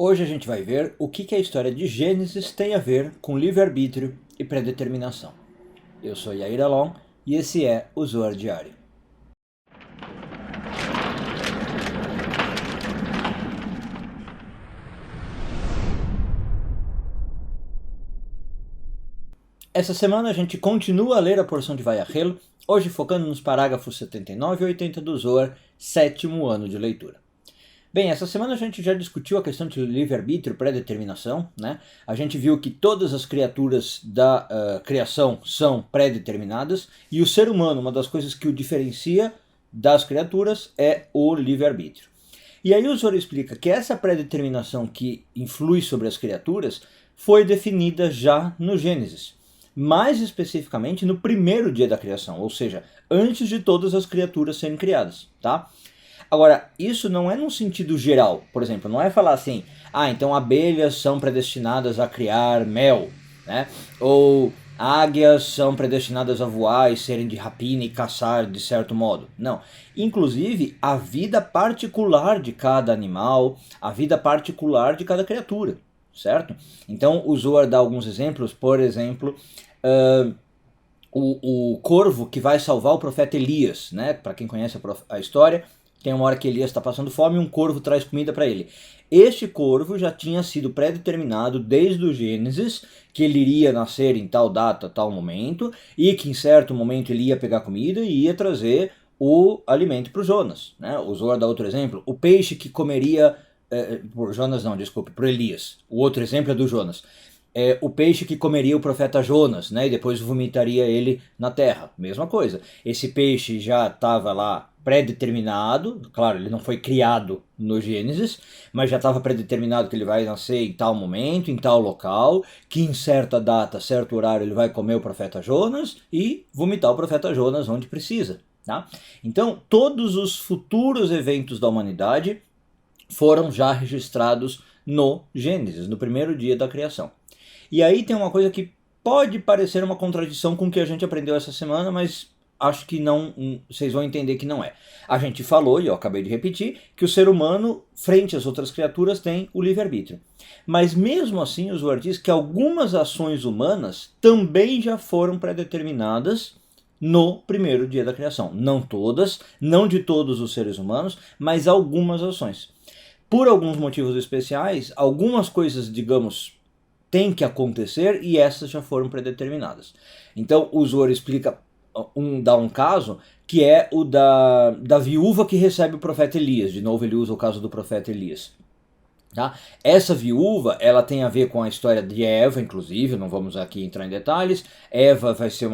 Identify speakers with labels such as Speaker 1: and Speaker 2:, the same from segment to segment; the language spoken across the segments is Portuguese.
Speaker 1: Hoje a gente vai ver o que a história de Gênesis tem a ver com livre-arbítrio e predeterminação. Eu sou Yair Alon e esse é o Zohar Diário. Essa semana a gente continua a ler a porção de Vayachel, hoje focando nos parágrafos 79 e 80 do Zohar, sétimo ano de leitura. Bem, essa semana a gente já discutiu a questão de livre-arbítrio, pré-determinação, né? A gente viu que todas as criaturas da criação são pré-determinadas e o ser humano, uma das coisas que o diferencia das criaturas é o livre-arbítrio. E aí o Zohar explica que essa pré-determinação que influi sobre as criaturas foi definida já no Gênesis, mais especificamente no primeiro dia da criação, ou seja, antes de todas as criaturas serem criadas, tá? Agora, isso não é num sentido geral, por exemplo, não é falar assim, então abelhas são predestinadas a criar mel, né? Ou águias são predestinadas a voar e serem de rapina e caçar de certo modo. Não. Inclusive, a vida particular de cada animal, a vida particular de cada criatura, certo? Então, o Zohar dá alguns exemplos, por exemplo, o corvo que vai salvar o profeta Elias, né? Para quem conhece a história, tem uma hora que Elias está passando fome e um corvo traz comida para ele. Este corvo já tinha sido pré-determinado desde o Gênesis, que ele iria nascer em tal data, tal momento, e que em certo momento ele ia pegar comida e ia trazer o alimento para o Jonas, né? O Zohar dá outro exemplo, o peixe que comeria... por Jonas não, desculpe, por Elias. O outro exemplo é do Jonas. O peixe que comeria o profeta Jonas, né, e depois vomitaria ele na terra. Mesma coisa. Esse peixe já estava lá pré-determinado, claro, ele não foi criado no Gênesis, mas já estava pré-determinado que ele vai nascer em tal momento, em tal local, que em certa data, certo horário, ele vai comer o profeta Jonas e vomitar o profeta Jonas onde precisa. Tá? Então, todos os futuros eventos da humanidade foram já registrados no Gênesis, no primeiro dia da criação. E aí tem uma coisa que pode parecer uma contradição com o que a gente aprendeu essa semana, mas acho que não, vocês vão entender que não é. A gente falou, e eu acabei de repetir, que o ser humano, frente às outras criaturas, tem o livre-arbítrio. Mas mesmo assim, o Zohar diz que algumas ações humanas também já foram pré-determinadas no primeiro dia da criação. Não todas, não de todos os seres humanos, mas algumas ações. Por alguns motivos especiais, algumas coisas, digamos, têm que acontecer e essas já foram predeterminadas. Então o Zohar explica, dá um caso, que é o da viúva que recebe o profeta Elias. De novo ele usa o caso do profeta Elias. Tá? Essa viúva, ela tem a ver com a história de Eva, inclusive, não vamos aqui entrar em detalhes. Eva vai ser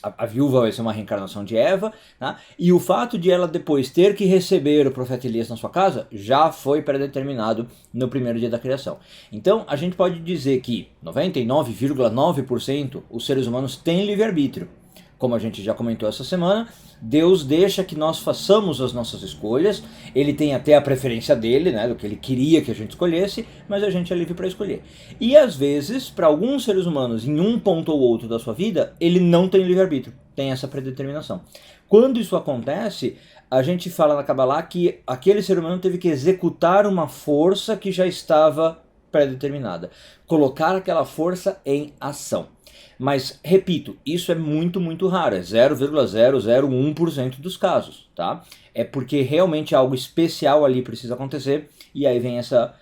Speaker 1: a viúva vai ser uma reencarnação de Eva, tá? E o fato de ela depois ter que receber o profeta Elias na sua casa já foi predeterminado no primeiro dia da criação. Então a gente pode dizer que 99,9% os seres humanos têm livre-arbítrio. Como a gente já comentou essa semana, Deus deixa que nós façamos as nossas escolhas, ele tem até a preferência dele, né, do que ele queria que a gente escolhesse, mas a gente é livre para escolher. E às vezes, para alguns seres humanos, em um ponto ou outro da sua vida, ele não tem livre-arbítrio, tem essa predeterminação. Quando isso acontece, a gente fala na Kabbalah que aquele ser humano teve que executar uma força que já estava pré-determinada, colocar aquela força em ação. Mas, repito, isso é muito, muito raro, é 0,001% dos casos, tá? É porque realmente algo especial ali precisa acontecer e aí vem essa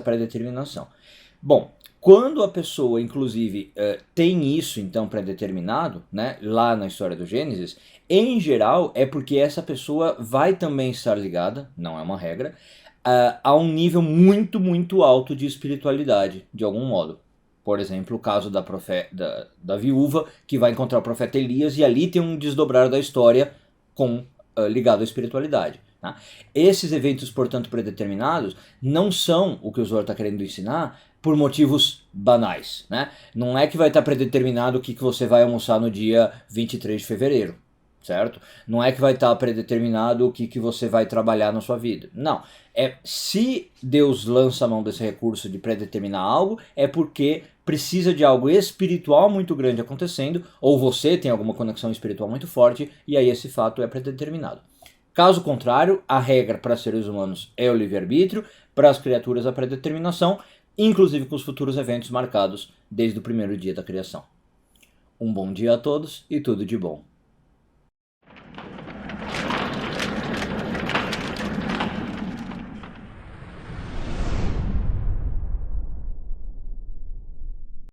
Speaker 1: pré-determinação. Bom, quando a pessoa, inclusive, tem isso então pré-determinado, né, lá na história do Gênesis, em geral é porque essa pessoa vai também estar ligada, não é uma regra, a um nível muito, muito alto de espiritualidade, de algum modo. Por exemplo, o caso da viúva que vai encontrar o profeta Elias e ali tem um desdobrar da história ligado à espiritualidade. Tá? Esses eventos, portanto, predeterminados não são o que o Zohar está querendo ensinar por motivos banais. Né? Não é que vai estar predeterminado o que você vai almoçar no dia 23 de fevereiro. Certo? Não é que vai estar predeterminado o que você vai trabalhar na sua vida. Não. Se Deus lança a mão desse recurso de predeterminar algo, é porque precisa de algo espiritual muito grande acontecendo, ou você tem alguma conexão espiritual muito forte, e aí esse fato é predeterminado. Caso contrário, a regra para seres humanos é o livre-arbítrio, para as criaturas a predeterminação, inclusive com os futuros eventos marcados desde o primeiro dia da criação. Um bom dia a todos e tudo de bom.